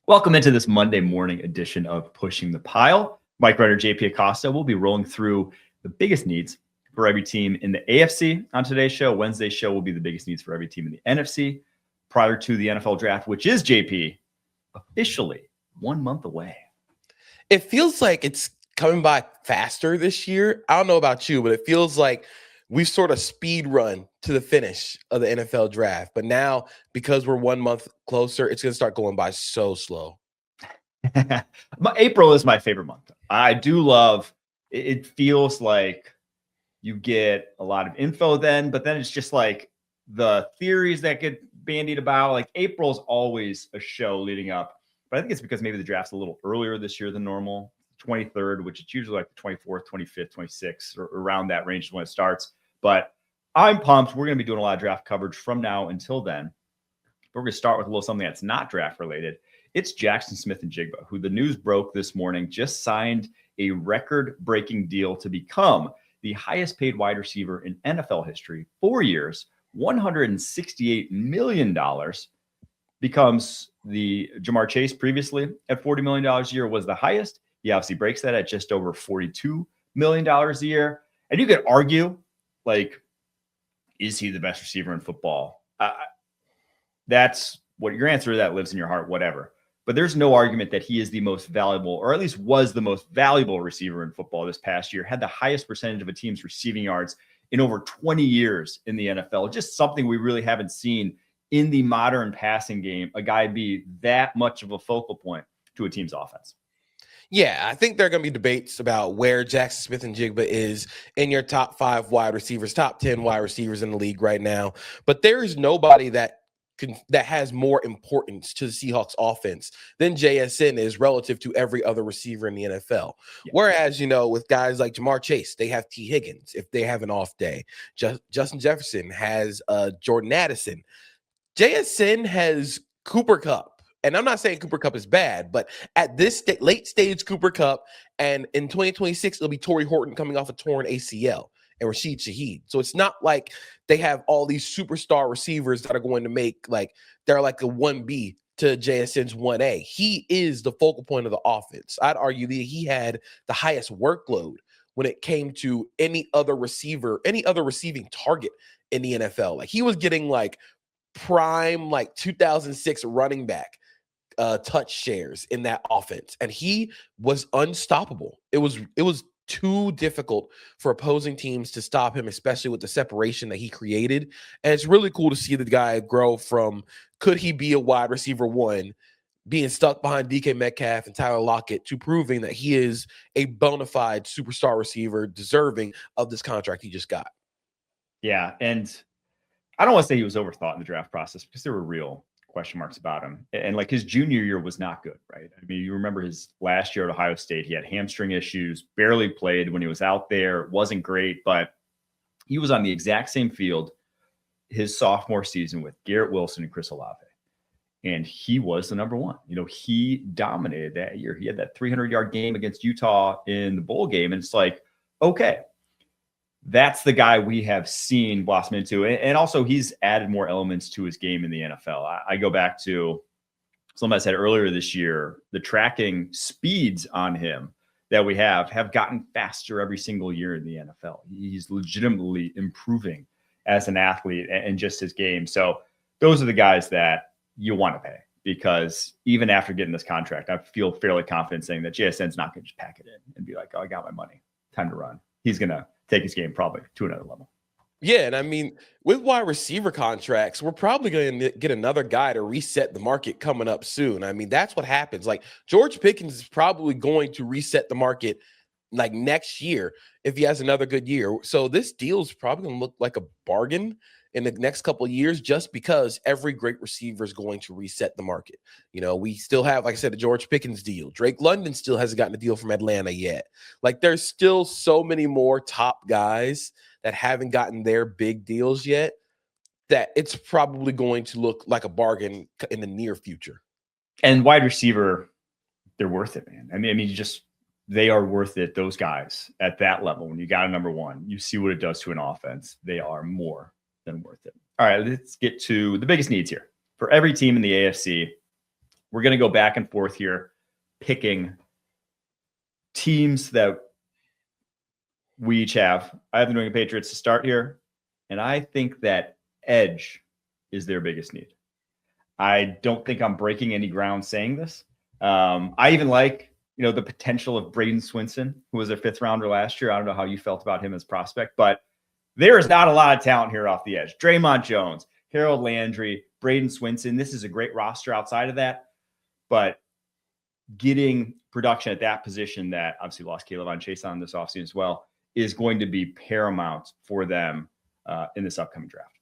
Welcome into this Monday morning edition of Pushing the Pile. Mike Renner, JP Acosta will be rolling through the biggest needs for every team in the AFC on today's show. Wednesday's show will be the biggest needs for every team in the NFC prior to the NFL draft, which is, JP, officially 1 month away. It feels like it's coming by faster this year. I don't know about you, but it feels like we've sort of speed run to the finish of the NFL draft. But now, because we're 1 month closer, it's going to start going by so slow. April is my favorite month. I do love it. It feels like you get a lot of info then, but then it's just like the theories that get bandied about. Like April's always a show leading up. But I think it's because maybe the draft's a little earlier this year than normal. 23rd, which is usually like the 24th, 25th, 26th, or around that range is when it starts. But I'm pumped. We're going to be doing a lot of draft coverage from now until then. But we're going to start with a little something that's not draft related. It's Jaxon Smith-Njigba, who the news broke this morning, just signed a record-breaking deal to become the highest paid wide receiver in NFL history. 4 years, $168 million. Becomes the Jamar Chase previously at $40 million a year was the highest. He obviously breaks that at just over $42 million a year. And you could argue, like, is he the best receiver in football? That's what your answer to that lives in your heart, whatever. But there's no argument that he is the most valuable, or at least was the most valuable receiver in football this past year, had the highest percentage of a team's receiving yards in over 20 years in the NFL. Just something we really haven't seen in the modern passing game, a guy be that much of a focal point to a team's offense. Yeah, I think there are going to be debates about where Jaxon Smith-Njigba is in your top 5 wide receivers, top 10 wide receivers in the league right now. But there is nobody that has more importance to the Seahawks offense than JSN is relative to every other receiver in the NFL. Yeah. Whereas, with guys like Jamar Chase, they have T. Higgins if they have an off day. Justin Jefferson has Jordan Addison. JSN has Cooper Kupp. And I'm not saying Cooper Kupp is bad, but at this late stage Cooper Kupp, and in 2026, it'll be Torrey Horton coming off a torn ACL and Rashid Shaheed. So it's not like they have all these superstar receivers that are going to make, they're like a 1B to JSN's 1A. He is the focal point of the offense. I'd argue that he had the highest workload when it came to any other receiver, any other receiving target in the NFL. Like, he was getting prime 2006 running back touch shares in that offense, and he was unstoppable. It was too difficult for opposing teams to stop him, especially with the separation that he created. And it's really cool to see the guy grow from, could he be a wide receiver 1, being stuck behind DK Metcalf and Tyler Lockett, to proving that he is a bona fide superstar receiver deserving of this contract he just got. Yeah, and I don't want to say he was overthought in the draft process, because there were real question marks about him. And his junior year was not good, right? I mean, you remember his last year at Ohio State, he had hamstring issues, barely played when he was out there. It wasn't great, but he was on the exact same field his sophomore season with Garrett Wilson and Chris Olave. And he was the number 1. He dominated that year. He had that 300-yard game against Utah in the bowl game. And it's like, okay, that's the guy we have seen blossom into. And also, he's added more elements to his game in the NFL. I go back to something I said earlier this year, the tracking speeds on him that we have gotten faster every single year in the NFL. He's legitimately improving as an athlete and just his game. So those are the guys that you want to pay, because even after getting this contract, I feel fairly confident saying that JSN's not going to just pack it in and be like, oh, I got my money, time to run. He's going to take his game probably to another level. Yeah, and I mean, with wide receiver contracts, we're probably going to get another guy to reset the market coming up soon. I mean, that's what happens. George Pickens is probably going to reset the market next year if he has another good year. So this deal is probably going to look like a bargain in the next couple of years, just because every great receiver is going to reset the market. We still have, like I said, the George Pickens deal. Drake London still hasn't gotten a deal from Atlanta yet. There's still so many more top guys that haven't gotten their big deals yet, that it's probably going to look like a bargain in the near future. And wide receiver, they're worth it, man. I mean, they are worth it. Those guys at that level, when you got a number 1, you see what it does to an offense. They are more than worth it. All right, let's get to the biggest needs here for every team in the AFC. we're going to go back and forth here, picking teams that we each have. I have the New England Patriots to start here, and I think that edge is their biggest need. I don't think I'm breaking any ground saying this. I even like, the potential of Braden Swinson, who was their 5th rounder last year. I don't know how you felt about him as prospect, but there is not a lot of talent here off the edge. Draymond Jones, Harold Landry, Braden Swinson. This is a great roster outside of that, but getting production at that position that obviously lost Caleb on Chase on this offseason as well is going to be paramount for them in this upcoming draft.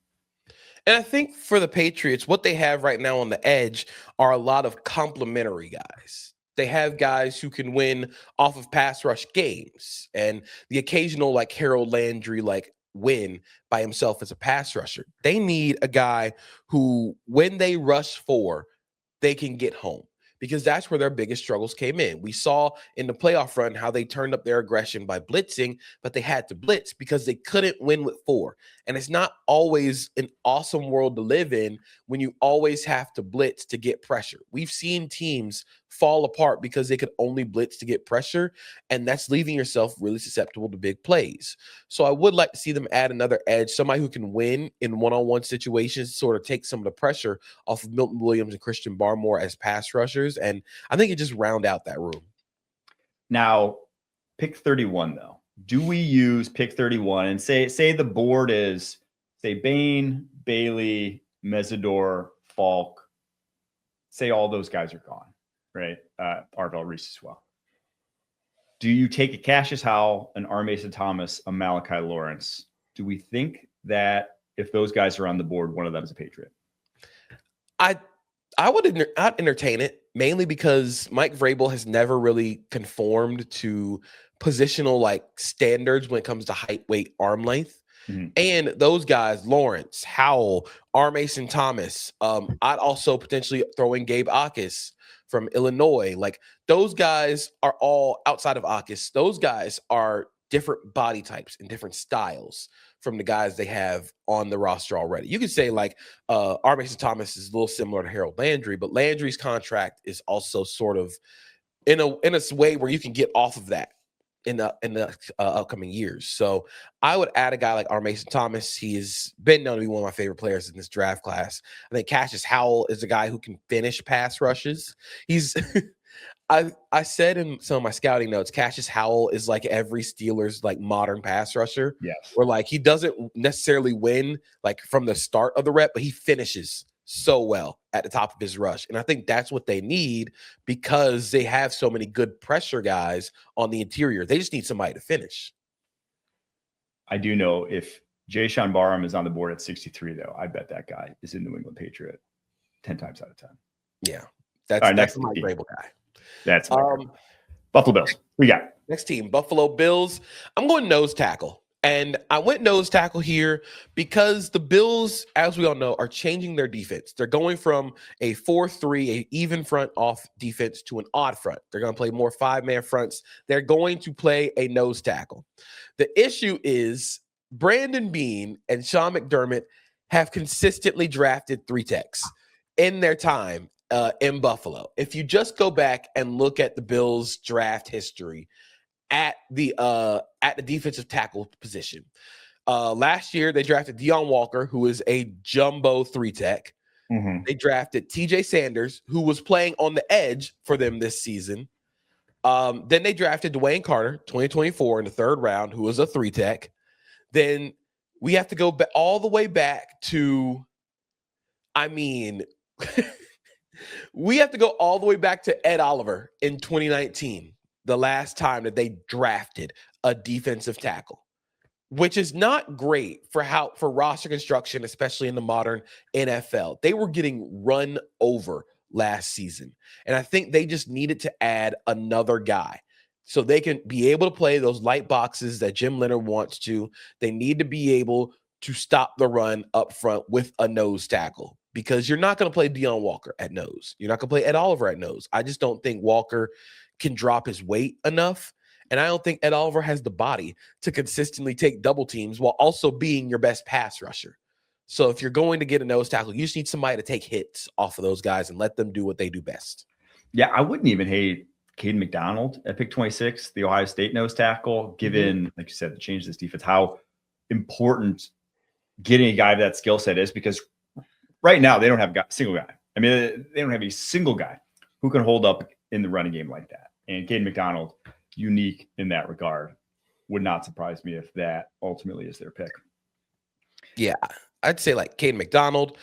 And I think for the Patriots, what they have right now on the edge are a lot of complementary guys. They have guys who can win off of pass rush games, and the occasional like Harold Landry win by himself as a pass rusher. They need a guy who, when they rush 4, they can get home, because that's where their biggest struggles came in. We saw in the playoff run how they turned up their aggression by blitzing, but they had to blitz because they couldn't win with 4. And it's not always an awesome world to live in when you always have to blitz to get pressure. We've seen teams fall apart because they could only blitz to get pressure, and that's leaving yourself really susceptible to big plays. So I would like to see them add another edge, somebody who can win in one-on-one situations, sort of take some of the pressure off of Milton Williams and Christian Barmore as pass rushers, and I think it just round out that room. Now, pick 31, though. Do we use pick 31 and say the board is, say, Bain, Bailey, Mesidor, Falk, say all those guys are gone, right? Arvell Reese as well. Do you take a Cassius Howell, an R. Mason Thomas, a Malachi Lawrence? Do we think that if those guys are on the board, one of them is a Patriot? I would I'd entertain it, mainly because Mike Vrabel has never really conformed to positional standards when it comes to height, weight, arm length. Mm-hmm. And those guys, Lawrence, Howell, R. Mason Thomas, I'd also potentially throw in Gabe Akis from Illinois. Those guys are all outside of Akis. Those guys are different body types and different styles from the guys they have on the roster already. You could say R. Mason Thomas is a little similar to Harold Landry, but Landry's contract is also sort of in a way where you can get off of that in the upcoming years. So I would add a guy like R. Mason Thomas. He has been known to be one of my favorite players in this draft class. I think Cassius Howell is a guy who can finish pass rushes. He's I said in some of my scouting notes, Cassius Howell is like every Steelers modern pass rusher. Yes. Where he doesn't necessarily win from the start of the rep, but he finishes so well at the top of his rush. And I think that's what they need, because they have so many good pressure guys on the interior. They just need somebody to finish. I do know if Jayshawn Barham is on the board at 63, though, I bet that guy is a New England Patriot 10 times out of 10. Yeah. That's my Vrabel guy. That's Buffalo Bills. We got next team, Buffalo Bills. I'm going nose tackle. And I went nose tackle here because the Bills, as we all know, are changing their defense. They're going from a 4-3, a even front off defense, to an odd front. They're going to play more 5-man fronts. They're going to play a nose tackle. The issue is Brandon Beane and Sean McDermott have consistently drafted 3 techs in their time in Buffalo. If you just go back and look at the Bills' draft history at the defensive tackle position. Last year, they drafted Deion Walker, who is a jumbo 3-tech. Mm-hmm. They drafted TJ Sanders, who was playing on the edge for them this season. Then they drafted Dwayne Carter, 2024, in the 3rd round, who was a 3-tech. Then we have to go all the way back to, we have to go all the way back to Ed Oliver in 2019. The last time that they drafted a defensive tackle, which is not great for roster construction, especially in the modern NFL. They were getting run over last season. And I think they just needed to add another guy so they can be able to play those light boxes that Jim Leonard wants to. They need to be able to stop the run up front with a nose tackle, because you're not going to play Deion Walker at nose. You're not going to play Ed Oliver at nose. I just don't think Walker can drop his weight enough. And I don't think Ed Oliver has the body to consistently take double teams while also being your best pass rusher. So if you're going to get a nose tackle, you just need somebody to take hits off of those guys and let them do what they do best. Yeah, I wouldn't even hate Caden McDonald at pick 26, the Ohio State nose tackle, given, like you said, the change to this defense, how important getting a guy of that skill set is, because right now they don't have a single guy. I mean, they don't have a single guy who can hold up in the running game like that. And Caden McDonald, unique in that regard. Would not surprise me if that ultimately is their pick. Yeah, I'd say like Caden McDonald,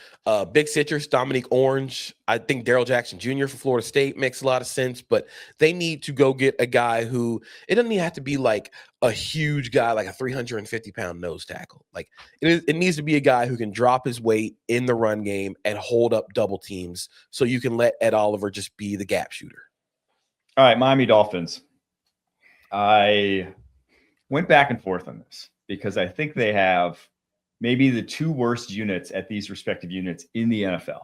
Big Citrus, Dominique Orange. I think Daryl Jackson Jr. for Florida State makes a lot of sense, but they need to go get a guy who, it doesn't even have to be like a huge guy, like a 350-pound nose tackle. Like it needs to be a guy who can drop his weight in the run game and hold up double teams so you can let Ed Oliver just be the gap shooter. All right, Miami Dolphins. I went back and forth on this because I think they have maybe the two worst units at these respective units in the NFL.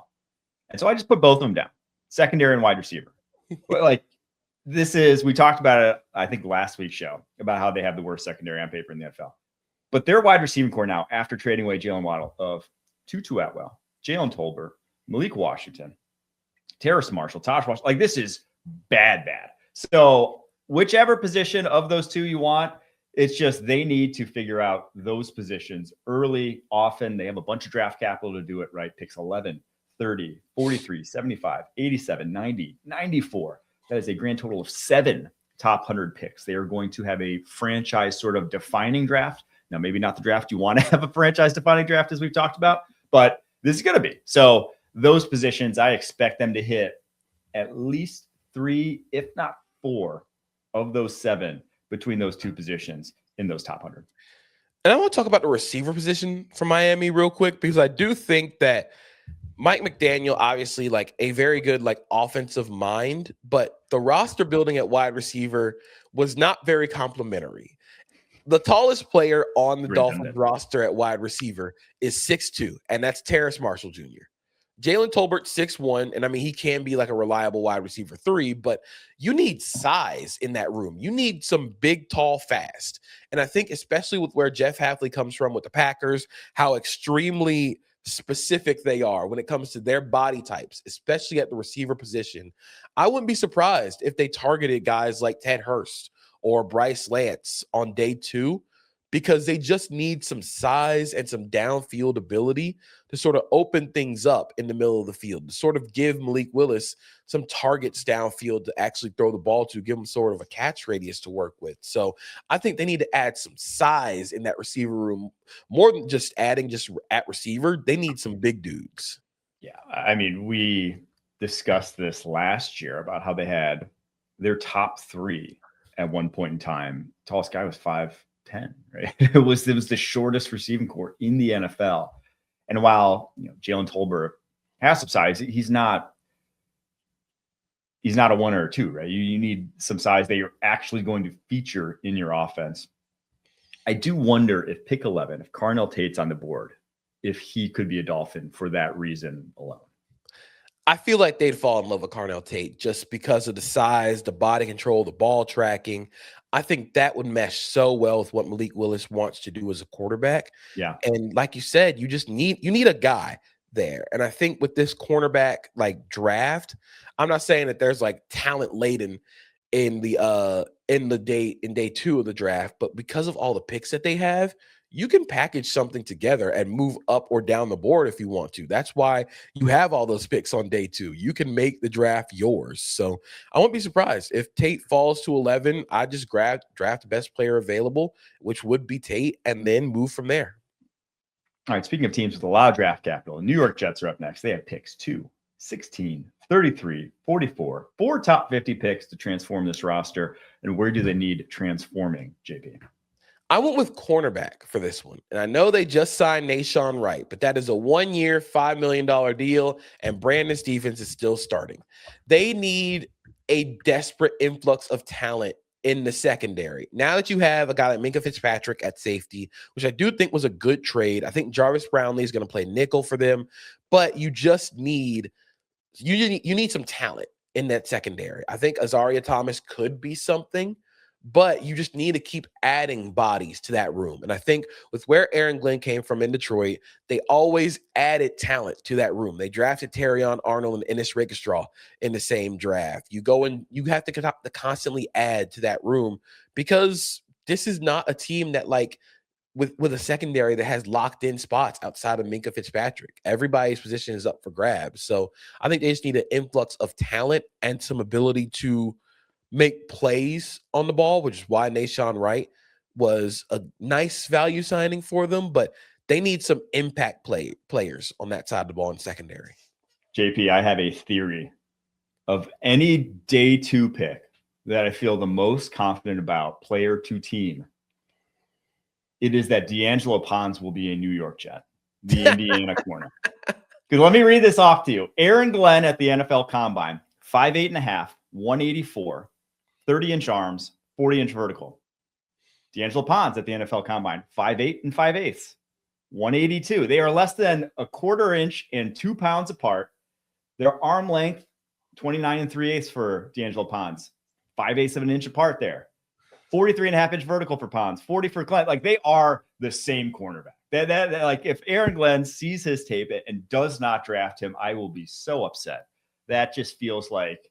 And so I just put both of them down, secondary and wide receiver. But like, we talked about it, I think last week's show, about how they have the worst secondary on paper in the NFL. But their wide receiving core now, after trading away Jalen Waddle, of Tutu Atwell, Jalen Tolbert, Malik Washington, Terrace Marshall, Tosh Marshall, like this is bad. So whichever position of those two you want, it's just they need to figure out those positions early, often. They have a bunch of draft capital to do it, right? Picks 11, 30, 43, 75, 87, 90, 94. That is a grand total of 7 top 100 picks. They are going to have a franchise sort of defining draft. Now, maybe not the draft you want to have a franchise defining draft, as we've talked about, but this is going to be. So those positions, I expect them to hit at least 3, if not 4 of those 7 between those two positions in those top 100. And I want to talk about the receiver position for Miami real quick, because I do think that Mike McDaniel, obviously like a very good like offensive mind, but the roster building at wide receiver was not very complimentary. The tallest player on the Dolphins roster at wide receiver is 6'2", and that's Terrace Marshall Jr. Jalen Tolbert 6'1", and I mean, he can be like a reliable wide receiver 3, but you need size in that room. You need some big, tall, fast. And I think especially with where Jeff Hafley comes from with the Packers, how extremely specific they are when it comes to their body types, especially at the receiver position, I wouldn't be surprised if they targeted guys like Ted Hurst or Bryce Lance on day 2, because they just need some size and some downfield ability to sort of open things up in the middle of the field, to sort of give Malik Willis some targets downfield to actually throw the ball to, give him sort of a catch radius to work with. So I think they need to add some size in that receiver room, more than just adding just at receiver. They need some big dudes. Yeah, I mean, we discussed this last year about how they had their top 3 at one point in time. Tallest guy was 5'10", right? It was the shortest receiving core in the NFL. And while Jalen Tolbert has some size, he's not a 1 or a 2, right? You need some size that you're actually going to feature in your offense. I do wonder if pick 11, if Carnell Tate's on the board, if he could be a Dolphin for that reason alone. I feel like they'd fall in love with Carnell Tate just because of the size, the body control, the ball tracking. I think that would mesh so well with what Malik Willis wants to do as a quarterback. Yeah. And like you said, you need a guy there. And I think with this cornerback like draft, I'm not saying that there's like talent laden in day 2 of the draft, but because of all the picks that they have, you can package something together and move up or down the board if you want to. That's why you have all those picks on day 2. You can make the draft yours. So I won't be surprised if Tate falls to 11. I just draft the best player available, which would be Tate, and then move from there. All right, speaking of teams with a lot of draft capital, New York Jets are up next. They have picks 2, 16, 33, 44, 4 top 50 picks to transform this roster. And where do they need transforming, JP? I went with cornerback for this one. And I know they just signed Nashawn Wright, but that is a 1-year, $5 million deal, and Brandon Stephens is still starting. They need a desperate influx of talent in the secondary. Now that you have a guy like Minkah Fitzpatrick at safety, which I do think was a good trade. I think Jarvis Brownlee is going to play nickel for them, but you just need you need some talent in that secondary. I think Azaria Thomas could be something, but you just need to keep adding bodies to that room. And I think with where Aaron Glenn came from in Detroit, they always added talent to that room. They drafted Terrion Arnold and Ennis Rakestraw in the same draft. You go and you have to constantly add to that room, because this is not a team that, like, with a secondary that has locked in spots outside of Minkah Fitzpatrick. Everybody's position is up for grabs. So I think they just need an influx of talent and some ability to make plays on the ball, which is why Nashawn Wright was a nice value signing for them. But they need some impact players on that side of the ball in secondary. JP, I have a theory of any day 2 pick that I feel the most confident about, player to team. It is that D'Angelo Pons will be a New York Jet, the Indiana corner. Because let me read this off to you. Aaron Glenn at the NFL Combine, 5'8.5", 184, 30-inch arms, 40-inch vertical. D'Angelo Pons at the NFL Combine, 5'8" and 5/8, 182. They are less than a quarter inch and 2 pounds apart. Their arm length, 29 3/8 for D'Angelo Pons, 5/8 of an inch apart there. 43.5-inch vertical for Pons, 40 for Glenn. Like, they are the same cornerback. That like, if Aaron Glenn sees his tape and does not draft him, I will be so upset. That just feels like,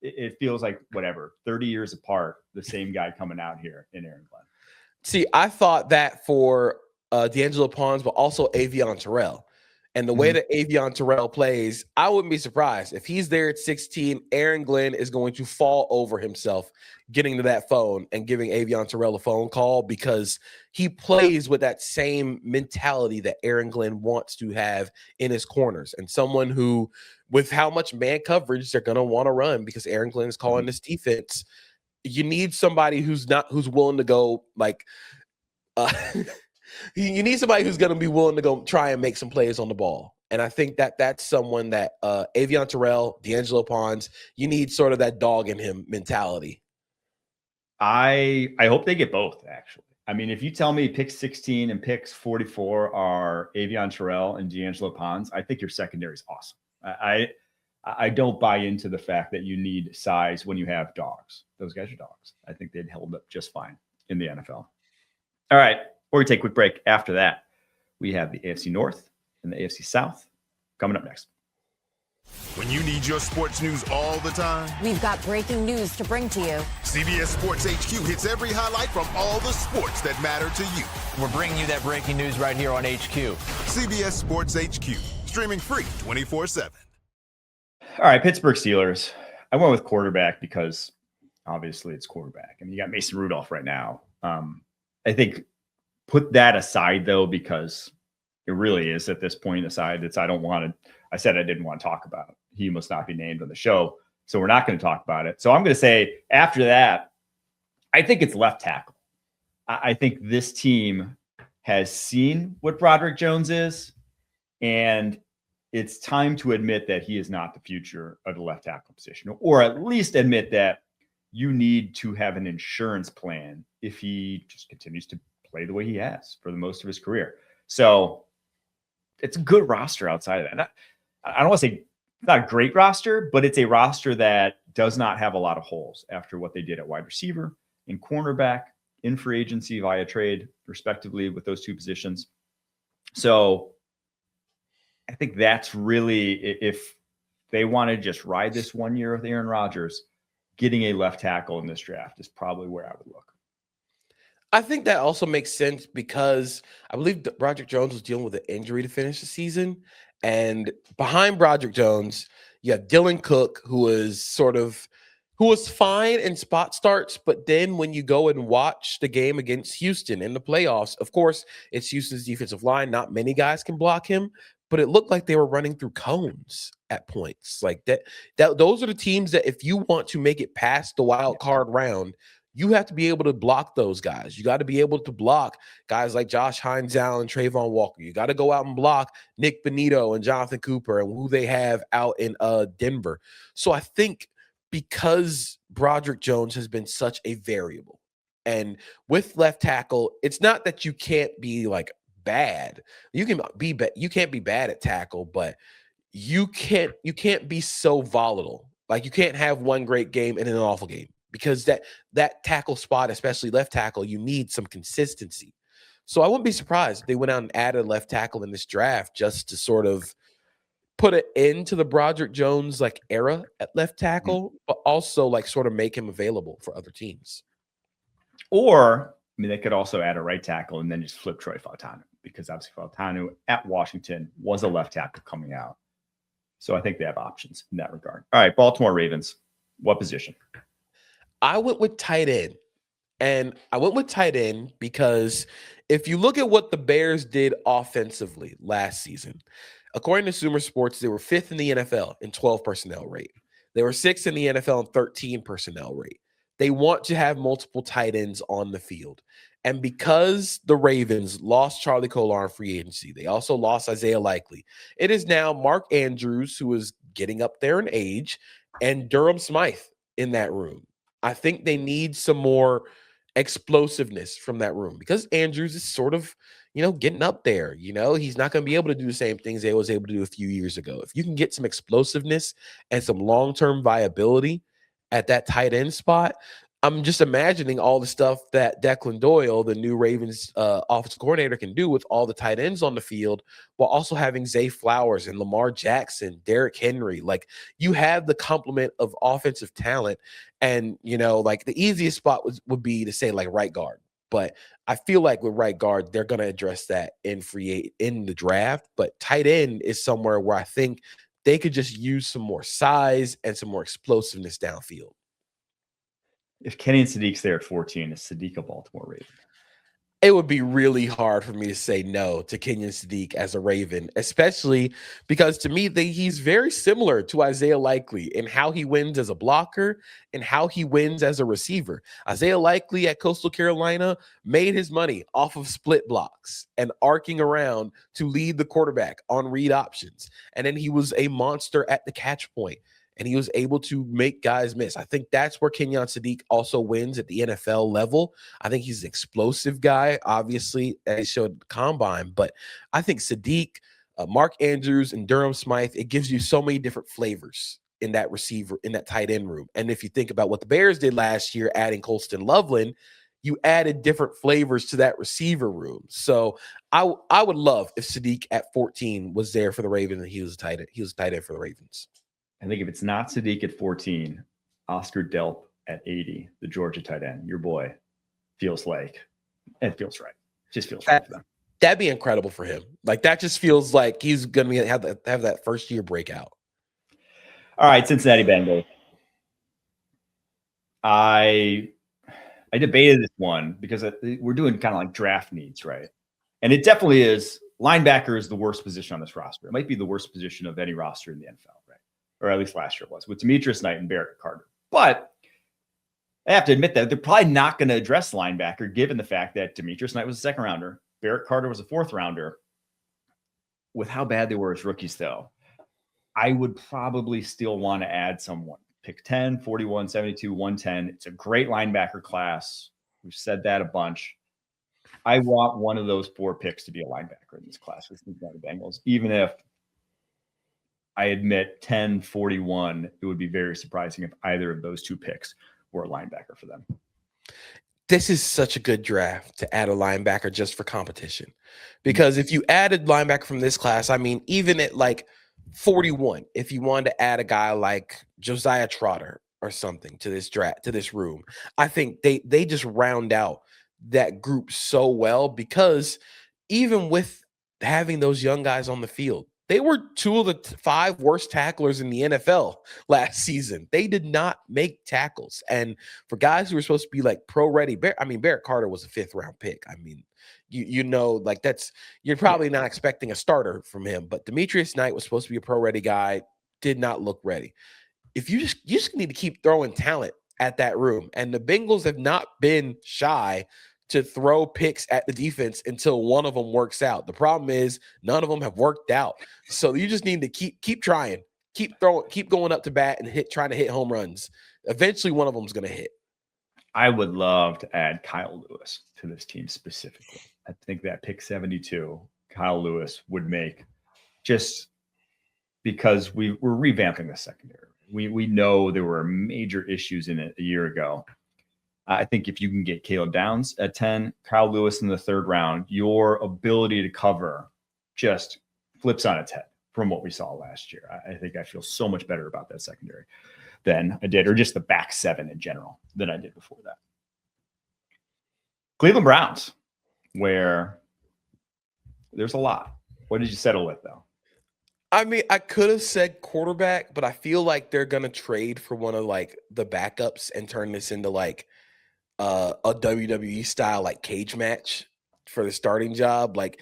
it feels like, whatever, 30 years apart, the same guy coming out here in Aaron Glenn. See, I thought that for D'Angelo Pons, but also Avion Terrell. And the way that Avion Terrell plays, I wouldn't be surprised. If he's there at 16, Aaron Glenn is going to fall over himself getting to that phone and giving Avion Terrell a phone call, because he plays with that same mentality that Aaron Glenn wants to have in his corners, and someone who, with how much man coverage they're going to want to run because Aaron Glenn is calling this defense, you need somebody who's willing to go, like, you need somebody who's going to be willing to go try and make some plays on the ball. And I think that that's someone that Avion Terrell, D'Angelo Pons, you need sort of that dog in him mentality. I hope they get both, actually. I mean, if you tell me picks 16 and picks 44 are Avion Terrell and D'Angelo Pons, I think your secondary is awesome. I don't buy into the fact that you need size when you have dogs. Those guys are dogs. I think they'd held up just fine in the NFL. All right. Before we take a quick break, after that, we have the AFC North and the AFC South coming up next. When you need your sports news all the time, we've got breaking news to bring to you. CBS Sports HQ hits every highlight from all the sports that matter to you. We're bringing you that breaking news right here on HQ. CBS Sports HQ, streaming free 24/7. All right, Pittsburgh Steelers. I went with quarterback because obviously it's quarterback. I mean, you got Mason Rudolph right now. I think put that aside, though, because it really is at this point aside. I said I didn't want to talk about it. He must not be named on the show. So we're not going to talk about it. So I'm going to say after that, I think it's left tackle. I think this team has seen what Broderick Jones is, and it's time to admit that he is not the future of the left tackle position, or at least admit that you need to have an insurance plan if he just continues to play the way he has for the most of his career. So it's a good roster outside of that. I don't want to say it's not a great roster, but it's a roster that does not have a lot of holes after what they did at wide receiver and cornerback in free agency via trade, respectively, with those two positions. So I think that's really, if they want to just ride this 1 year with Aaron Rodgers, getting a left tackle in this draft is probably where I would look. I think that also makes sense because I believe that Broderick Jones was dealing with an injury to finish the season. And behind Broderick Jones, you have Dylan Cook, who was fine in spot starts. But then when you go and watch the game against Houston in the playoffs, of course, it's Houston's defensive line. Not many guys can block him, but it looked like they were running through cones at points. Like that those are the teams that if you want to make it past the wild card round, you have to be able to block those guys. You got to be able to block guys like Josh Hines-Allen and Trayvon Walker. You got to go out and block Nick Bonito and Jonathan Cooper and who they have out in Denver. So I think because Broderick Jones has been such a variable, and with left tackle, it's not that you can't be like bad. You can't be bad at tackle, but you can't be so volatile. Like you can't have one great game and then an awful game. because that tackle spot, especially left tackle, you need some consistency. So I wouldn't be surprised if they went out and added a left tackle in this draft just to sort of put it into the Broderick Jones like era at left tackle, but also like sort of make him available for other teams. Or, I mean, they could also add a right tackle and then just flip Troy Fautanu, because obviously Fautanu at Washington was a left tackle coming out. So I think they have options in that regard. All right, Baltimore Ravens. What position? I went with tight end. And I went with tight end because if you look at what the Bears did offensively last season, according to Sumer Sports, they were 5th in the NFL in 12 personnel rate. They were 6th in the NFL in 13 personnel rate. They want to have multiple tight ends on the field. And because the Ravens lost Charlie Kolar in free agency, they also lost Isaiah Likely. It is now Mark Andrews, who is getting up there in age, and Durham Smythe in that room. I think they need some more explosiveness from that room because Andrews is sort of, getting up there. He's not going to be able to do the same things they was able to do a few years ago. If you can get some explosiveness and some long-term viability at that tight end spot, I'm just imagining all the stuff that Declan Doyle, the new Ravens offensive coordinator, can do with all the tight ends on the field, while also having Zay Flowers and Lamar Jackson, Derrick Henry. Like, you have the complement of offensive talent, and like the easiest spot would be to say like right guard. But I feel like with right guard, they're going to address that in the draft. But tight end is somewhere where I think they could just use some more size and some more explosiveness downfield. If Kenny and Sadiq's there at 14, is Sadiq a Baltimore Raven? It would be really hard for me to say no to Kenyon Sadiq as a Raven, especially because to me, he's very similar to Isaiah Likely in how he wins as a blocker and how he wins as a receiver. Isaiah Likely at Coastal Carolina made his money off of split blocks and arcing around to lead the quarterback on read options. And then he was a monster at the catch point, and he was able to make guys miss. I think that's where Kenyon Sadiq also wins at the NFL level. I think he's an explosive guy, obviously, as he showed at the Combine. But I think Sadiq, Mark Andrews, and Durham Smythe, it gives you so many different flavors in that receiver, in that tight end room. And if you think about what the Bears did last year, adding Colston Loveland, you added different flavors to that receiver room. So I would love if Sadiq at 14 was there for the Ravens and he was a tight end. He was a tight end for the Ravens. I think if it's not Sadiq at 14, Oscar Delp at 80, the Georgia tight end, your boy, feels like it feels right. Just feels right for them. That'd be incredible for him. Like, that just feels like he's going to have that first year breakout. All right, Cincinnati Bengals. I debated this one because we're doing kind of like draft needs, right? And it definitely is. Linebacker is the worst position on this roster. It might be the worst position of any roster in the NFL, right? Or at least last year it was, with Demetrius Knight and Barrett Carter. But I have to admit that they're probably not going to address linebacker, given the fact that Demetrius Knight was a second rounder, Barrett Carter was a fourth rounder. With how bad they were as rookies, though, I would probably still want to add someone. Pick 10, 41, 72, 110. It's a great linebacker class. We've said that a bunch. I want one of those 4 picks to be a linebacker in this class for the Cincinnati Bengals, even if I admit 10, 41, it would be very surprising if either of those 2 picks were a linebacker for them. This is such a good draft to add a linebacker just for competition. Because if you added linebacker from this class, I mean, even at like 41, if you wanted to add a guy like Josiah Trotter or something to this draft, to this room, I think they just round out that group so well, because even with having those young guys on the field, they were 2 of the 5 worst tacklers in the NFL last season. They did not make tackles. And for guys who were supposed to be like pro ready, Barrett Carter was a 5th round pick. I mean, like you're probably not expecting a starter from him, but Demetrius Knight was supposed to be a pro ready guy, did not look ready. If you just need to keep throwing talent at that room. And the Bengals have not been shy to throw picks at the defense until one of them works out. The problem is none of them have worked out. So you just need to keep trying, keep throwing, keep going up to bat and trying to hit home runs. Eventually one of them is going to hit. I would love to add Kyle Lewis to this team specifically. I think that pick 72, Kyle Lewis would make, just because we're revamping the secondary. We know there were major issues in it a year ago. I think if you can get Caleb Downs at 10, Kyle Lewis in the 3rd round, your ability to cover just flips on its head from what we saw last year. I think I feel so much better about that secondary than I did, or just the back 7 in general than I did before that. Cleveland Browns, where there's a lot. What did you settle with, though? I mean, I could have said quarterback, but I feel like they're going to trade for one of like the backups and turn this into like a WWE style like cage match for the starting job. Like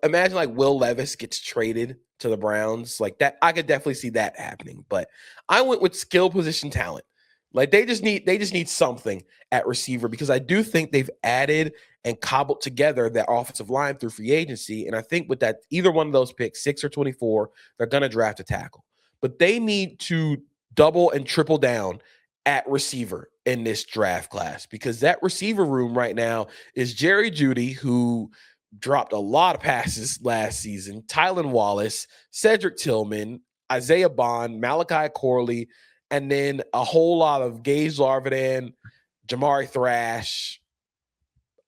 imagine like Will Levis gets traded to the Browns like that. I could definitely see that happening, but I went with skill position talent. Like they just need something at receiver, because I do think they've added and cobbled together that offensive line through free agency. And I think with that, either one of those picks, 6 or 24, they're going to draft a tackle. But they need to double and triple down at receiver in this draft class, because that receiver room right now is Jerry Jeudy, who dropped a lot of passes last season, Tylan Wallace, Cedric Tillman, Isaiah Bond, Malachi Corley, and then a whole lot of Gage Larvidan, Jamari Thrash,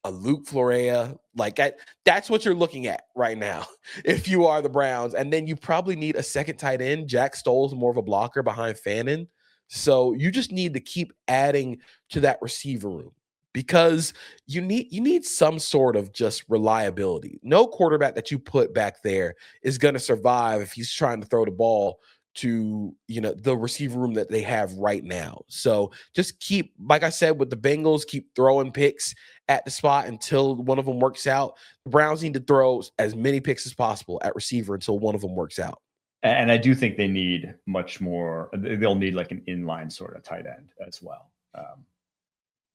a Luke Florea. Like that's what you're looking at right now if you are the Browns. And then you probably need a second tight end. Jack Stoll's more of a blocker behind Fannin. So you just need to keep adding to that receiver room, because you need some sort of just reliability. No quarterback that you put back there is going to survive if he's trying to throw the ball to, the receiver room that they have right now. So just keep, like I said, with the Bengals, keep throwing picks at the spot until one of them works out. The Browns need to throw as many picks as possible at receiver until one of them works out. And I do think they need much more. They'll need like an inline sort of tight end as well.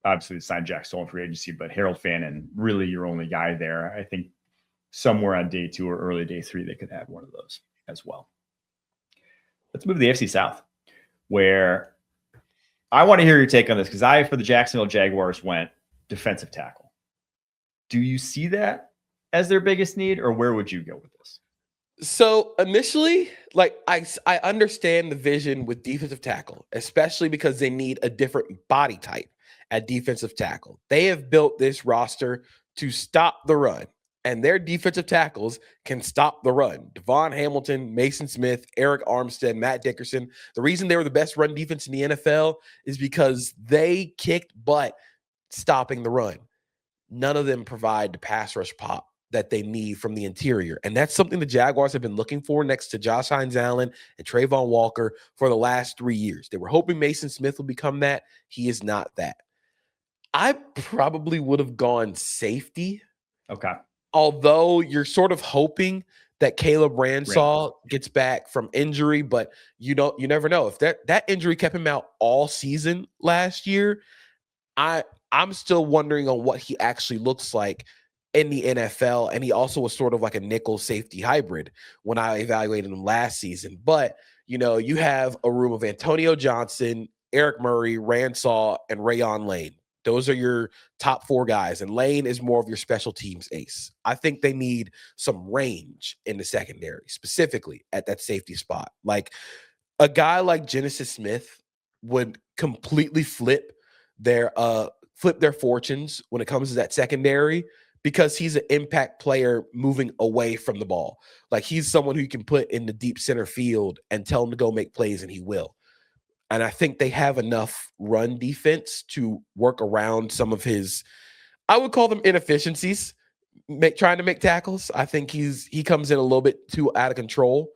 Obviously, they signed Jack Stoll in free agency, but Harold Fannin, really your only guy there. I think somewhere on day 2 or early day 3, they could add one of those as well. Let's move to the AFC South, where I want to hear your take on this, because for the Jacksonville Jaguars, went defensive tackle. Do you see that as their biggest need, or where would you go with this? So initially, like I understand the vision with defensive tackle, especially because they need a different body type at defensive tackle. They have built this roster to stop the run, and their defensive tackles can stop the run. Devon Hamilton, Mason Smith, Eric Armstead, Matt Dickerson. The reason they were the best run defense in the NFL is because they kicked butt stopping the run. None of them provide the pass rush pop that they need from the interior. And that's something the Jaguars have been looking for next to Josh Hines-Allen and Trayvon Walker for the last 3 years. They were hoping Mason Smith will become that. He is not that. I probably would have gone safety. Okay. Although you're sort of hoping that Caleb Ransall gets back from injury, but you never know. If that injury kept him out all season last year, I'm still wondering on what he actually looks like in the NFL. And he also was sort of like a nickel safety hybrid when I evaluated him last season. But, you have a room of Antonio Johnson, Eric Murray, Ransall, and Rayon Lane. Those are your top 4 guys. And Lane is more of your special teams ace. I think they need some range in the secondary, specifically at that safety spot. Like a guy like Genesis Smith would completely flip their fortunes when it comes to that secondary, because he's an impact player moving away from the ball. Like he's someone who you can put in the deep center field and tell him to go make plays, and he will. And I think they have enough run defense to work around some of his, I would call them inefficiencies, trying to make tackles. I think he comes in a little bit too out of control.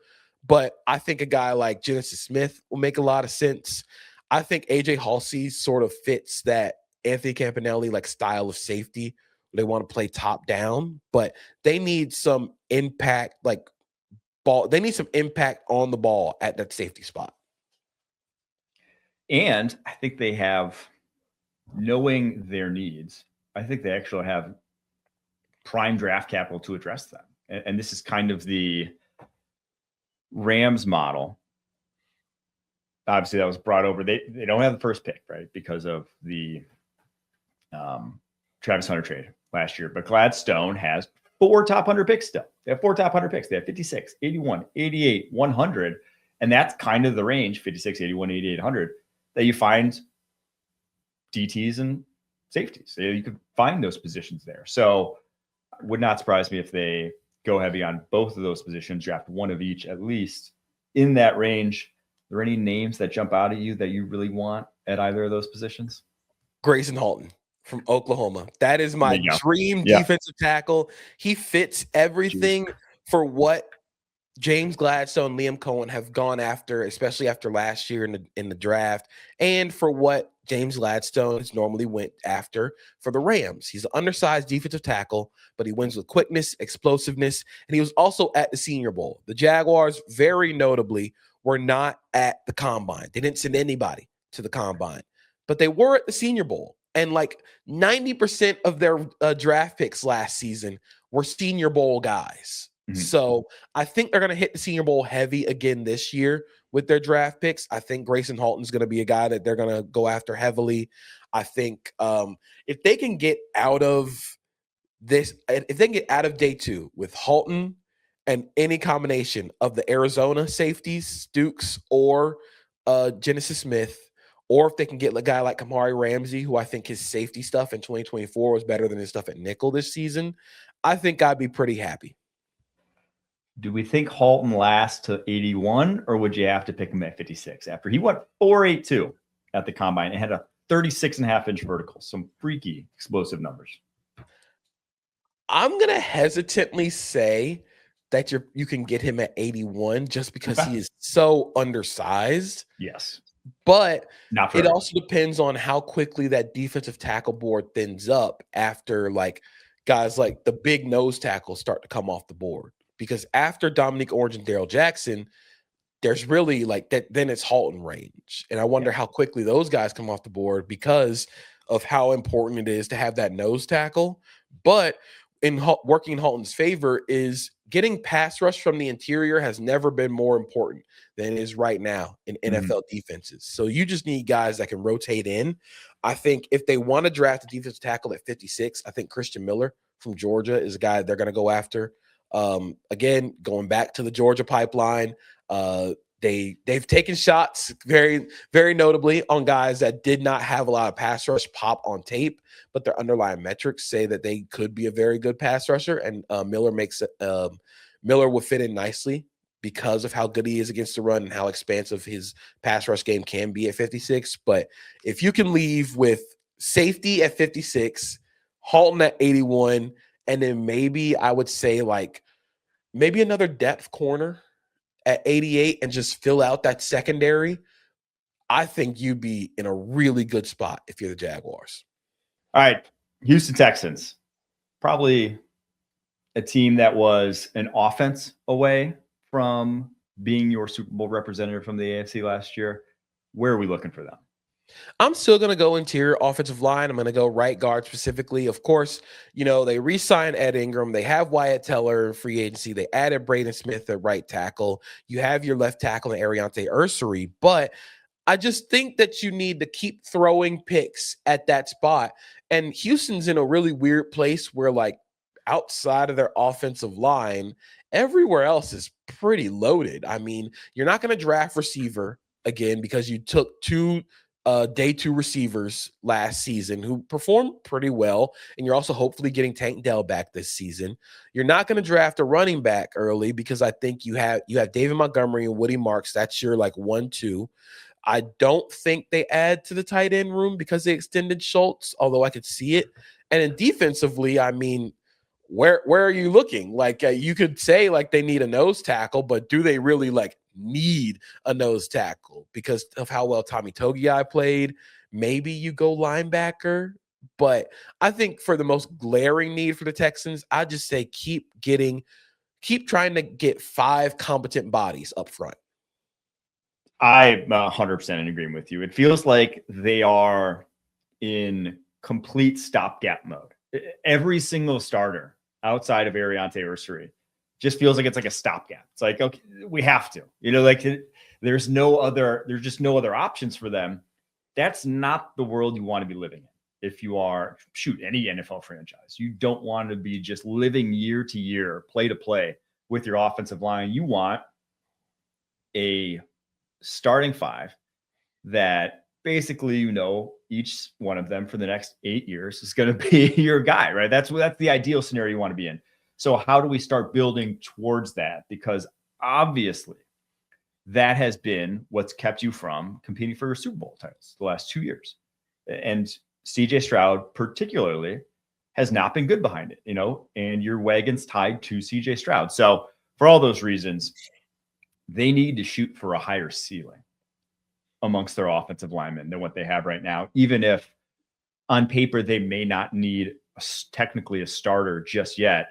But I think a guy like Genesis Smith will make a lot of sense. I think AJ Halsey sort of fits that Anthony Campanelli like style of safety. They want to play top down, but they need some impact, like ball. They need some impact on the ball at that safety spot. And I think they have, knowing their needs, I think they actually have prime draft capital to address them. And this is kind of the Rams model. Obviously, that was brought over. They don't have the first pick, right, because of the Travis Hunter trade last year. But Gladstone has 4 top 100 picks still. They have 4 top 100 picks. They have 56, 81, 88, 100. And that's kind of the range, 56, 81, 88, 100, that you find DTs and safeties. You could find those positions there. So it would not surprise me if they go heavy on both of those positions, draft one of each at least in that range. Are there any names that jump out at you that you really want at either of those positions? Grayson Halton from Oklahoma. That is my dream defensive tackle. He fits everything for what James Gladstone, Liam Cohen have gone after, especially after last year in the draft, and for what James Gladstone has normally went after for the Rams. He's an undersized defensive tackle, but he wins with quickness, explosiveness, and he was also at the Senior Bowl. The Jaguars, very notably, were not at the Combine. They didn't send anybody to the Combine, but they were at the Senior Bowl. And like 90% of their draft picks last season were Senior Bowl guys. Mm-hmm. So I think they're going to hit the Senior Bowl heavy again this year with their draft picks. I think Grayson Halton's going to be a guy that they're going to go after heavily. I think if they can get out of this, if they can get out of day two with Halton and any combination of the Arizona safeties, Dukes or Genesis Smith, or if they can get a guy like Kamari Ramsey, who I think his safety stuff in 2024 was better than his stuff at nickel this season, I think I'd be pretty happy. Do we think Halton lasts to 81, or would you have to pick him at 56 after he went 4.82 at the Combine and had a 36.5-inch vertical? Some freaky explosive numbers. I'm going to hesitantly say that you can get him at 81 just because he is so undersized. Yes. But it also depends on how quickly that defensive tackle board thins up after like guys like the big nose tackles start to come off the board. Because after Dominique Orange and Darrell Jackson, there's really like that. Then it's Halton range. And I wonder how quickly those guys come off the board because of how important it is to have that nose tackle. But in working in Halton's favor is getting pass rush from the interior has never been more important than it is right now in NFL defenses. So you just need guys that can rotate in. I think if they want to draft a defensive tackle at 56, I think Christian Miller from Georgia is a guy they're going to go after. Again, going back to the Georgia pipeline, they've taken shots very, very notably on guys that did not have a lot of pass rush pop on tape, but their underlying metrics say that they could be a very good pass rusher. And Miller will fit in nicely because of how good he is against the run and how expansive his pass rush game can be at 56. But if you can leave with safety at 56, Halton at 81, and then maybe I would say like maybe another depth corner at 88 and just fill out that secondary, I think you'd be in a really good spot if you're the Jaguars. All right, Houston Texans, probably a team that was an offense away from being your Super Bowl representative from the AFC last year. Where are we looking for them? I'm still going to go interior offensive line. I'm going to go right guard specifically. Of course, they re-signed Ed Ingram. They have Wyatt Teller in free agency. They added Braden Smith at right tackle. You have your left tackle in Ariante Ursary. But I just think that you need to keep throwing picks at that spot. And Houston's in a really weird place where, like, outside of their offensive line, everywhere else is pretty loaded. I mean, you're not going to draft receiver again because you took two day two receivers last season who performed pretty well, and you're also hopefully getting Tank Dell back this season. You're not going to draft a running back early because I think you have David Montgomery and Woody Marks. That's your like 1-2. I don't think they add to the tight end room because they extended Schultz, although I could see it. And then defensively, I mean, where are you looking? Like you could say like they need a nose tackle, but do they really like need a nose tackle because of how well Tommy Togiai played? Maybe you go linebacker, but I think for the most glaring need for the Texans, I just say keep trying to get 5 competent bodies up front. I'm 100% in agreement with you. It feels like they are in complete stopgap mode. Every single starter outside of Ariante Ursary just feels like it's like a stopgap. It's like, okay, we have to, like there's just no other options for them. That's not the world you want to be living in. If you are, any NFL franchise, you don't want to be just living year to year, play to play with your offensive line. You want a starting five that basically, each one of them for the next 8 years is going to be your guy, right? That's the ideal scenario you want to be in. So how do we start building towards that? Because obviously that has been what's kept you from competing for your Super Bowl titles the last 2 years. And CJ Stroud particularly has not been good behind it, and your wagon's tied to CJ Stroud. So for all those reasons, they need to shoot for a higher ceiling amongst their offensive linemen than what they have right now, even if on paper they may not need technically a starter just yet.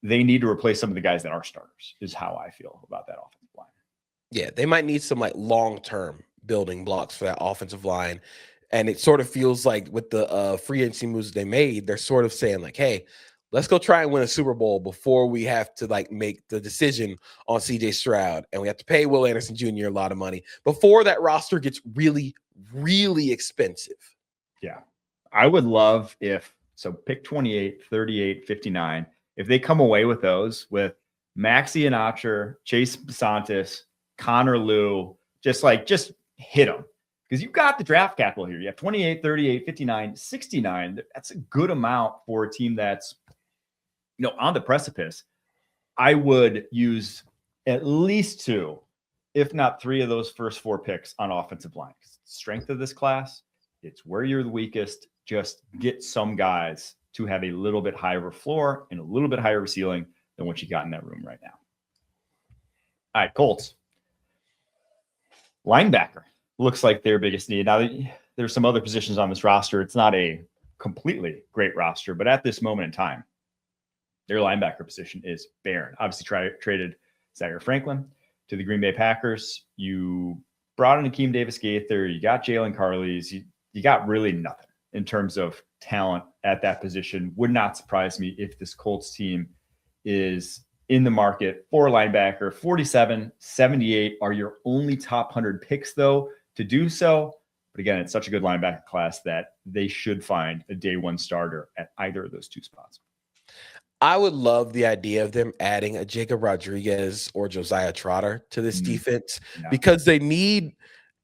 They need to replace some of the guys that are starters, is how I feel about that offensive line. Yeah, they might need some long-term building blocks for that offensive line. And it sort of feels like with the free agency moves they made, they're sort of saying hey, let's go try and win a Super Bowl before we have to make the decision on CJ Stroud. And we have to pay Will Anderson Jr. a lot of money before that roster gets really, really expensive. Yeah. I would love pick 28, 38, 59. If they come away with those with Maxi Iheanacho, Chase Santos, Connor Lew, just hit them. Because you've got the draft capital here. You have 28, 38, 59, 69. That's a good amount for a team that's, on the precipice. I would use at least 2, if not 3 of those first 4 picks on offensive line. Strength of this class, it's where you're the weakest. Just get some guys to have a little bit higher floor and a little bit higher ceiling than what you got in that room right now. All right, Colts. Linebacker looks like their biggest need. Now, there's some other positions on this roster. It's not a completely great roster, but at this moment in time, their linebacker position is barren. Obviously, traded Zaire Franklin to the Green Bay Packers. You brought in Akeem Davis-Gaither. You got Jalen Carleys. You got really nothing in terms of talent at that position. Would not surprise me if this Colts team is in the market for a linebacker. 47, 78 are your only top 100 picks, though, to do so. But again, it's such a good linebacker class that they should find a day one starter at either of those 2 spots. I would love the idea of them adding a Jacob Rodriguez or Josiah Trotter to this defense because they need,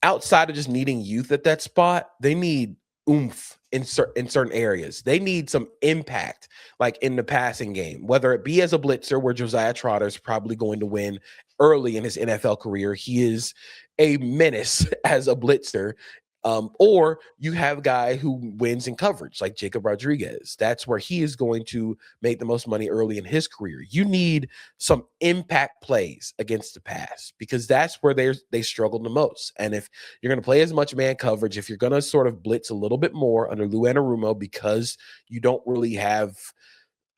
outside of just needing youth at that spot, they need oomph in certain areas. They need some impact, in the passing game, whether it be as a blitzer, where Josiah Trotter is probably going to win early in his NFL career. He is a menace as a blitzer. Or you have a guy who wins in coverage like Jacob Rodriguez. That's where he is going to make the most money early in his career. You need some impact plays against the pass because that's where they struggle the most. And if you're going to play as much man coverage, if you're going to sort of blitz a little bit more under Lou Anarumo because you don't really have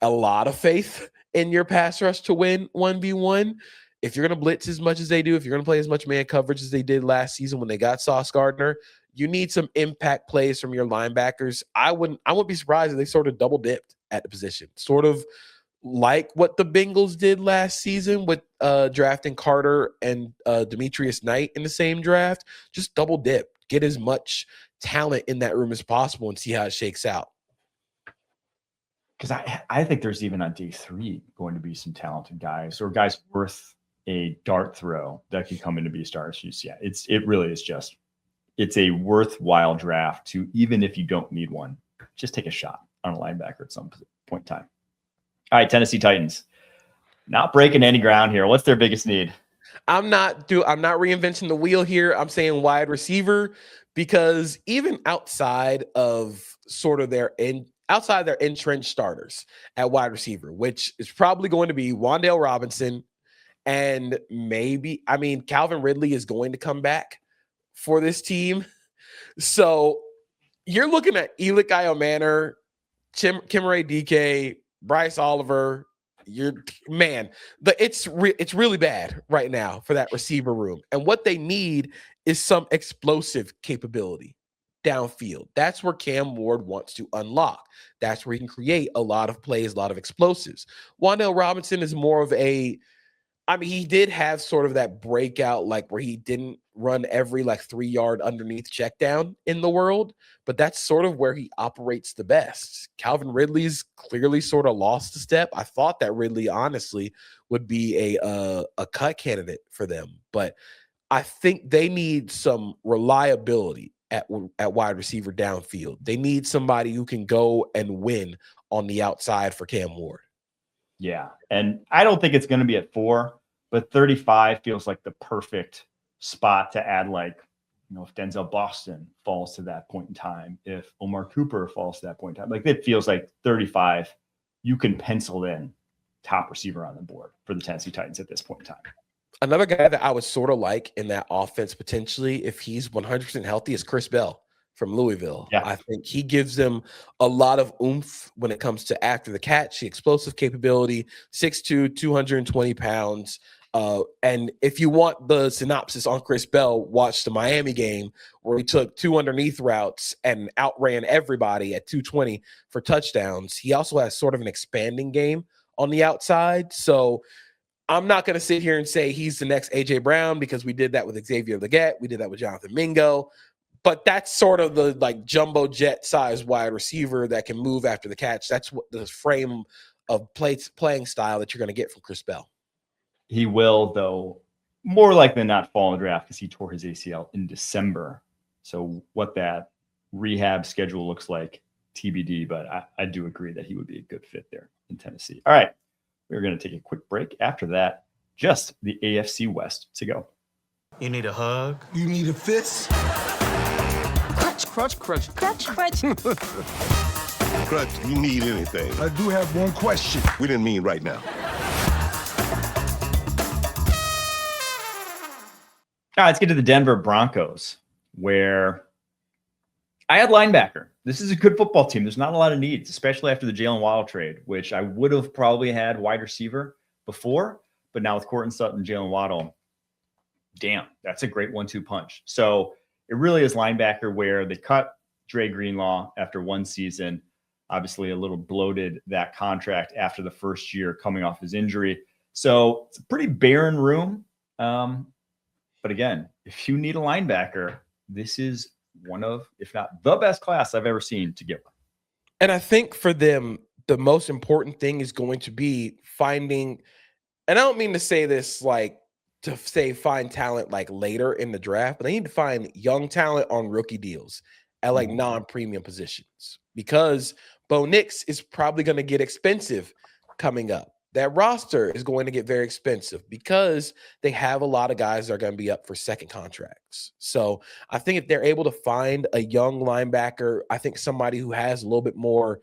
a lot of faith in your pass rush to win 1v1, if you're going to blitz as much as they do, if you're going to play as much man coverage as they did last season when they got Sauce Gardner, you need some impact plays from your linebackers. I wouldn't be surprised if they sort of double dipped at the position, sort of like what the Bengals did last season with drafting Carter and Demetrius Knight in the same draft. Just double dip, get as much talent in that room as possible and see how it shakes out. Because I think there's even on day 3 going to be some talented guys or guys worth a dart throw that can come in to be stars. Yeah, it really is just, it's a worthwhile draft to, even if you don't need one, just take a shot on a linebacker at some point in time. All right, Tennessee Titans. Not breaking any ground here. What's their biggest need? I'm not reinventing the wheel here. I'm saying wide receiver because even outside of sort of their entrenched starters at wide receiver, which is probably going to be Wan'Dale Robinson and Calvin Ridley is going to come back for this team. So you're looking at Elik Iomanner, Kimray DK, Bryce Oliver. It's really bad right now for that receiver room. And what they need is some explosive capability downfield. That's where Cam Ward wants to unlock. That's where he can create a lot of plays, a lot of explosives. Wan'Dale Robinson is more of he did have sort of that breakout, where he didn't run every 3-yard underneath check down in the world, but that's sort of where he operates the best. Calvin Ridley's clearly sort of lost a step. I thought that Ridley honestly would be a cut candidate for them, but I think they need some reliability at wide receiver downfield. They need somebody who can go and win on the outside for Cam Ward. Yeah. And I don't think it's going to be at 4, but 35 feels like the perfect spot to add, like, if Denzel Boston falls to that point in time, if Omar Cooper falls to that point in time, like, it feels like 35, you can pencil in top receiver on the board for the Tennessee Titans at this point in time. Another guy that I would sort of like in that offense potentially, if he's 100% healthy, is Chris Bell from Louisville. Yeah. I think he gives them a lot of oomph when it comes to after the catch, the explosive capability, 6'2", 220 pounds. And if you want the synopsis on Chris Bell, watch the Miami game where he took 2 underneath routes and outran everybody at 220 for touchdowns. He also has sort of an expanding game on the outside. So I'm not going to sit here and say he's the next A.J. Brown because we did that with Xavier Legette. We did that with Jonathan Mingo. But that's sort of the like jumbo jet size wide receiver that can move after the catch. That's what the frame of playing style that you're going to get from Chris Bell. He will, though, more likely than not fall in the draft because he tore his ACL in December. So what that rehab schedule looks like, TBD, but I do agree that he would be a good fit there in Tennessee. All right. We're going to take a quick break. After that, just the AFC West to go. You need a hug? You need a fist? Crutch, crutch, crutch, crutch. Crutch, you need anything. I do have one question. We didn't mean right now. All right, let's get to the Denver Broncos, where I had linebacker. This is a good football team. There's not a lot of needs, especially after the Jalen Waddle trade, which I would have probably had wide receiver before, but now with Courtland Sutton, Jalen Waddle, damn, that's a great 1-2 punch. So it really is linebacker, where they cut Dre Greenlaw after one season, obviously a little bloated that contract after the first year coming off his injury. So it's a pretty barren room. But again, if you need a linebacker, this is one of, if not the best class I've ever seen to get one. And I think for them, the most important thing is going to be finding, and I don't mean to say this like to say find talent like later in the draft, but they need to find young talent on rookie deals at like non-premium positions, because Bo Nix is probably going to get expensive coming up. That roster is going to get very expensive because they have a lot of guys that are going to be up for second contracts. So I think if they're able to find a young linebacker, I think somebody who has a little bit more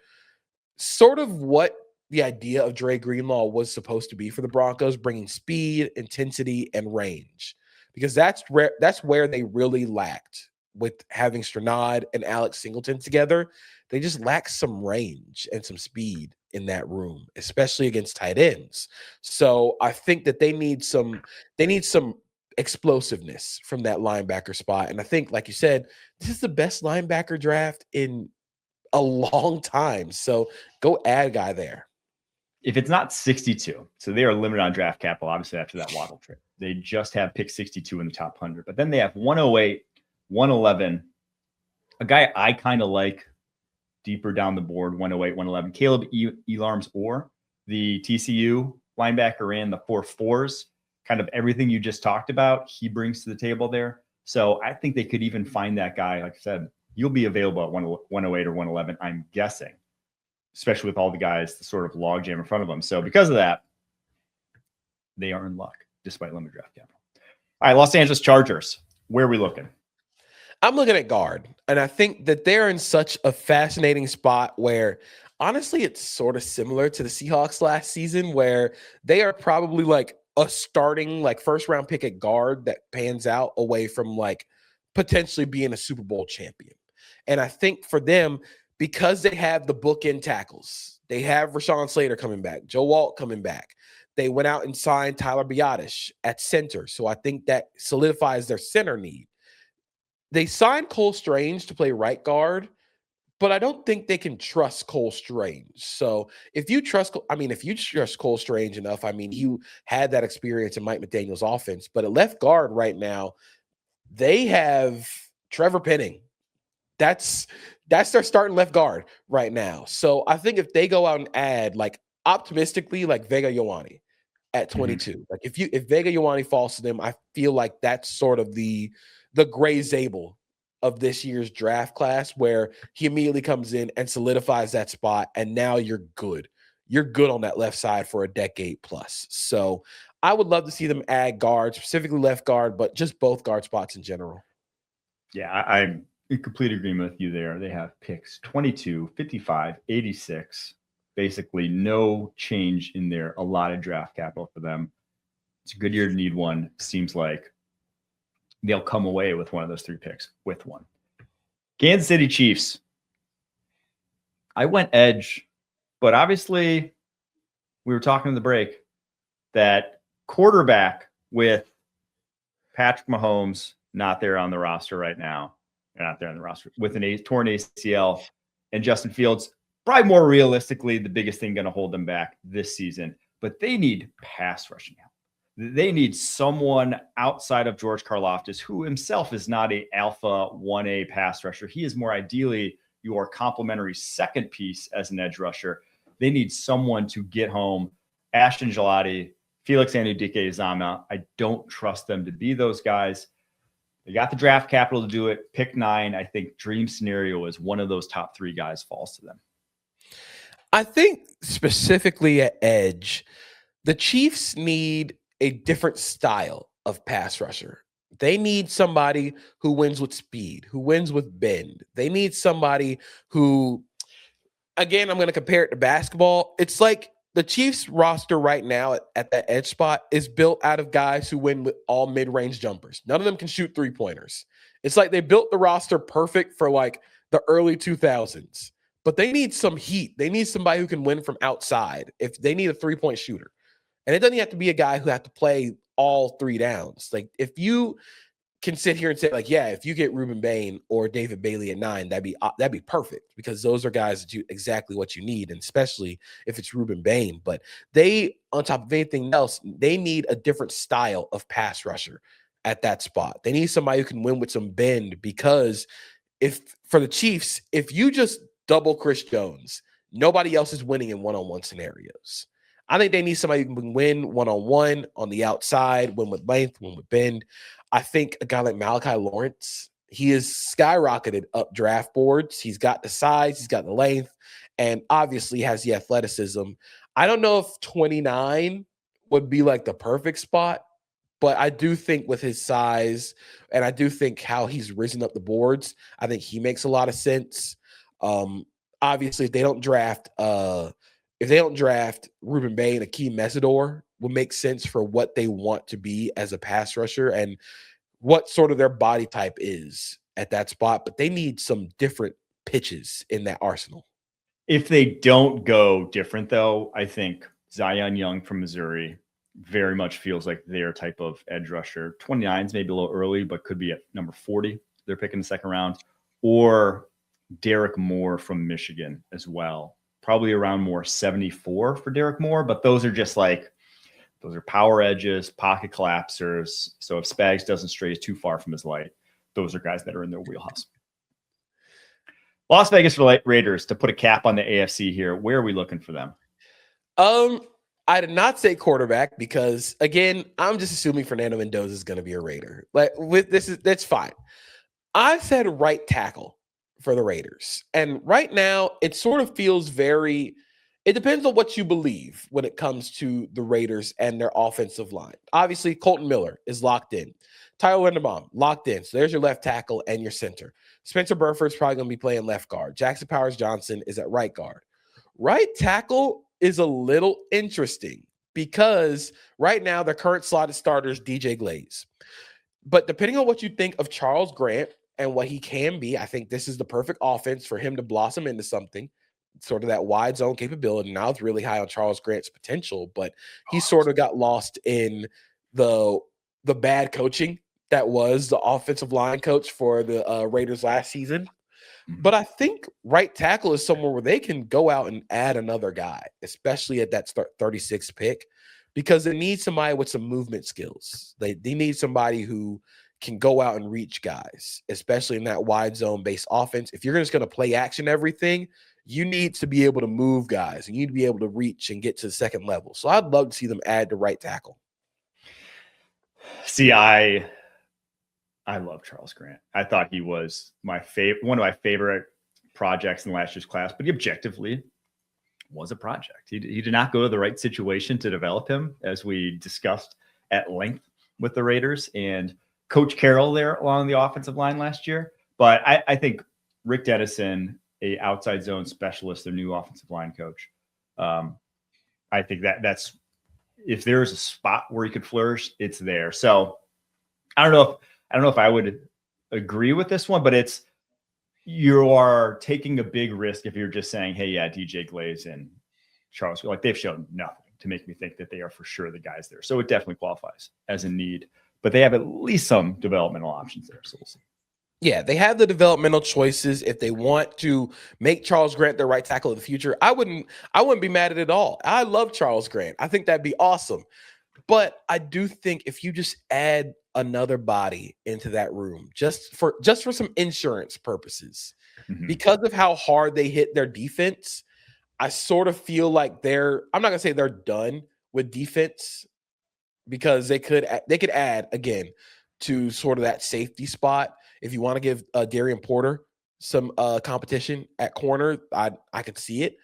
sort of what the idea of Dre Greenlaw was supposed to be for the Broncos, bringing speed, intensity, and range, because that's where they really lacked with having Strnad and Alex Singleton together. They just lack some range and some speed in that room, especially against tight ends. So I think that they need some explosiveness from that linebacker spot. And I think, like you said, this is the best linebacker draft in a long time. So go add a guy there. If it's not 62, so they are limited on draft capital, obviously, after that Waddle trade. They just have pick 62 in the top 100. But then they have 108, 111. A guy I kind of like deeper down the board, 108, 111. Caleb Elarms, or the TCU linebacker, in the 4.4s. Kind of everything you just talked about, he brings to the table there. So I think they could even find that guy. Like I said, you'll be available at 108 or 111, I'm guessing, especially with all the guys, the sort of logjam in front of them. So because of that, they are in luck despite limited draft capital. All right, Los Angeles Chargers. Where are we looking? I'm looking at guard, and I think that they're in such a fascinating spot where, honestly, it's sort of similar to the Seahawks last season, where they are probably like a starting like first-round pick at guard that pans out away from like potentially being a Super Bowl champion. And I think for them, because they have the bookend tackles, they have Rashawn Slater coming back, Joe Alt coming back. They went out and signed Tyler Biadasz at center, so I think that solidifies their center need. They signed Cole Strange to play right guard, but I don't think they can trust Cole Strange. So if you trust Cole Strange enough, I mean, he had that experience in Mike McDaniel's offense, but at left guard right now, they have Trevor Penning. That's their starting left guard right now. So I think if they go out and add, like, optimistically, like Vega Ioane, at 22. Like if Vega Ioane falls to them, I feel like that's sort of the Gray Zabel of this year's draft class, where he immediately comes in and solidifies that spot, and now you're good. You're good on that left side for a decade plus. So I would love to see them add guards, specifically left guard, but just both guard spots in general. Yeah, I'm in complete agreement with you there. They have picks 22, 55, 86. Basically no change in their allotted draft capital for them. It's a good year to need one. Seems like they'll come away with one of those 3 picks with one. Kansas City Chiefs. I went edge, but obviously we were talking in the break that quarterback with Patrick Mahomes not there on the roster right now. They're not there on the roster with an torn ACL, and Justin Fields, probably more realistically, the biggest thing going to hold them back this season. But they need pass rushing help. They need someone outside of George Karlaftis, who himself is not a alpha 1A pass rusher. He is more ideally your complementary second piece as an edge rusher. They need someone to get home. Ashton Gelati, Felix Anudike-Uzomah. I don't trust them to be those guys. They got the draft capital to do it. Pick 9. I think dream scenario is one of those top 3 guys falls to them. I think specifically at edge, the Chiefs need a different style of pass rusher. They need somebody who wins with speed, who wins with bend. They need somebody who, again, I'm going to compare it to basketball. It's like the Chiefs roster right now at that edge spot is built out of guys who win with all mid-range jumpers. None of them can shoot 3-pointers. It's like they built the roster perfect for like the early 2000s. But they need some heat. They need somebody who can win from outside if they need a 3-point shooter. And it doesn't have to be a guy who has to play all 3 downs. Like if you can sit here and say like, yeah, if you get Ruben Bain or David Bailey at 9, that'd be perfect, because those are guys that exactly what you need, and especially if it's Ruben Bain. But they, on top of anything else, they need a different style of pass rusher at that spot. They need somebody who can win with some bend, because for the Chiefs, if you just double Chris Jones, nobody else is winning in one-on-one scenarios. I think they need somebody who can win one-on-one on the outside, win with length, win with bend. I think a guy like Malachi Lawrence, he is skyrocketed up draft boards. He's got the size, he's got the length, and obviously has the athleticism. I don't know if 29 would be like the perfect spot, but I do think with his size, and I do think how he's risen up the boards, I think he makes a lot of sense. Obviously, if they don't draft Ruben Bain, Akeem Mesidor will make sense for what they want to be as a pass rusher and what sort of their body type is at that spot. But they need some different pitches in that arsenal. If they don't go different, though, I think Zion Young from Missouri very much feels like their type of edge rusher. 29 is maybe a little early, but could be at number 40. They're picking the second round. Or Derek Moore from Michigan as well. Probably around more 74 for Derek Moore, but those are just like, those are power edges, pocket collapsers. So if Spags doesn't stray too far from his light, those are guys that are in their wheelhouse. Las Vegas Raiders, to put a cap on the AFC here, where are we looking for them? I did not say quarterback because, again, I'm just assuming Fernando Mendoza is going to be a Raider. Like that's fine. I said right tackle for the Raiders. And right now, it sort of feels it depends on what you believe when it comes to the Raiders and their offensive line. Obviously, Colton Miller is locked in. Tyler Linderbaum, locked in. So there's your left tackle and your center. Spencer Burford's probably going to be playing left guard. Jackson Powers-Johnson is at right guard. Right tackle is a little interesting because right now their current slotted starter is DJ Glaze. But depending on what you think of Charles Grant and what he can be, I think this is the perfect offense for him to blossom into something, sort of that wide zone capability. Now it's really high on Charles Grant's potential, but he sort of got lost in the bad coaching that was the offensive line coach for the Raiders last season. But I think right tackle is somewhere where they can go out and add another guy, especially at that 36th pick, because they need somebody with some movement skills. They need somebody who can go out and reach guys, especially in that wide zone based offense. If you're just going to play action everything, you need to be able to move guys. You need to be able to reach and get to the second level. So I'd love to see them add the right tackle. See, I love Charles Grant. I thought he was one of my favorite projects in last year's class, but he objectively was a project. He did not go to the right situation to develop him, as we discussed at length with the Raiders and Coach Carroll there along the offensive line last year. But I think Rick Dennison, a outside zone specialist, their new offensive line coach, I think that's, if there's a spot where he could flourish, it's there. So I don't know if I would agree with this one, but you are taking a big risk if you're just saying, hey, yeah, DJ Glaze and Charles, like, they've shown nothing to make me think that they are for sure the guys there. So it definitely qualifies as a need, but they have at least some developmental options there. So we'll see. Yeah, they have the developmental choices. If they want to make Charles Grant their right tackle of the future, I wouldn't be mad at it at all. I love Charles Grant. I think that'd be awesome. But I do think if you just add another body into that room, just for some insurance purposes, because of how hard they hit their defense, I sort of feel like I'm not gonna say they're done with defense, because they could add again to sort of that safety spot. If you want to give Darian Porter some competition at corner, I could see it.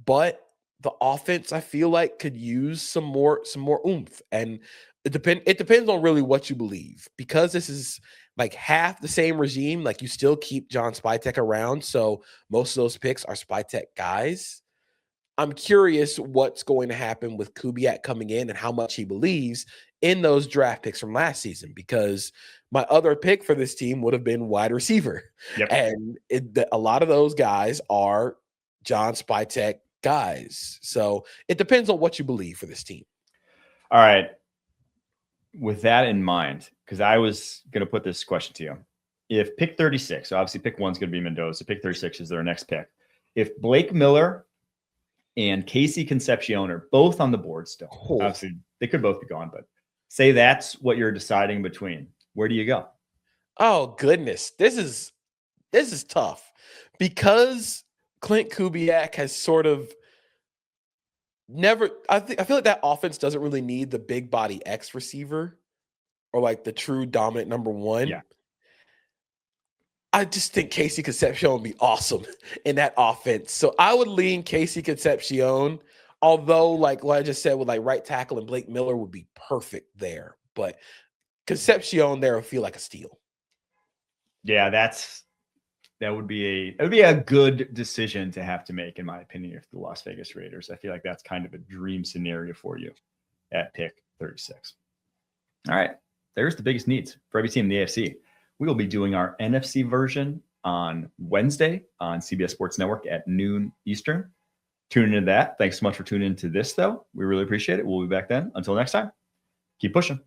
But the offense, I feel like, could use some more oomph. And it depends on really what you believe, because this is like half the same regime. Like, you still keep John Spytek around, so most of those picks are Spytek guys. I'm curious what's going to happen with Kubiak coming in and how much he believes in those draft picks from last season, because my other pick for this team would have been wide receiver. Yep. And a lot of those guys are John Spytek guys. So it depends on what you believe for this team. All right. With that in mind, because I was going to put this question to you. If pick 36, so obviously pick 1 is going to be Mendoza, pick 36 is their next pick. If Blake Miller and Casey Concepcion are both on the board still, obviously they could both be gone, but say that's what you're deciding between, where do you go? Oh goodness, this is tough, because Clint Kubiak has sort of never. I feel like that offense doesn't really need the big body X receiver or like the true dominant number one. Yeah. I just think Casey Concepcion would be awesome in that offense. So I would lean Casey Concepcion, although, like what I just said, with like right tackle and Blake Miller would be perfect there. But Concepcion there would feel like a steal. Yeah, that would be a good decision to have to make, in my opinion, if the Las Vegas Raiders. I feel like that's kind of a dream scenario for you at pick 36. All right, there's the biggest needs for every team in the AFC. We will be doing our NFC version on Wednesday on CBS Sports Network at noon Eastern. Tune into that. Thanks so much for tuning into this, though. We really appreciate it. We'll be back then. Until next time, keep pushing.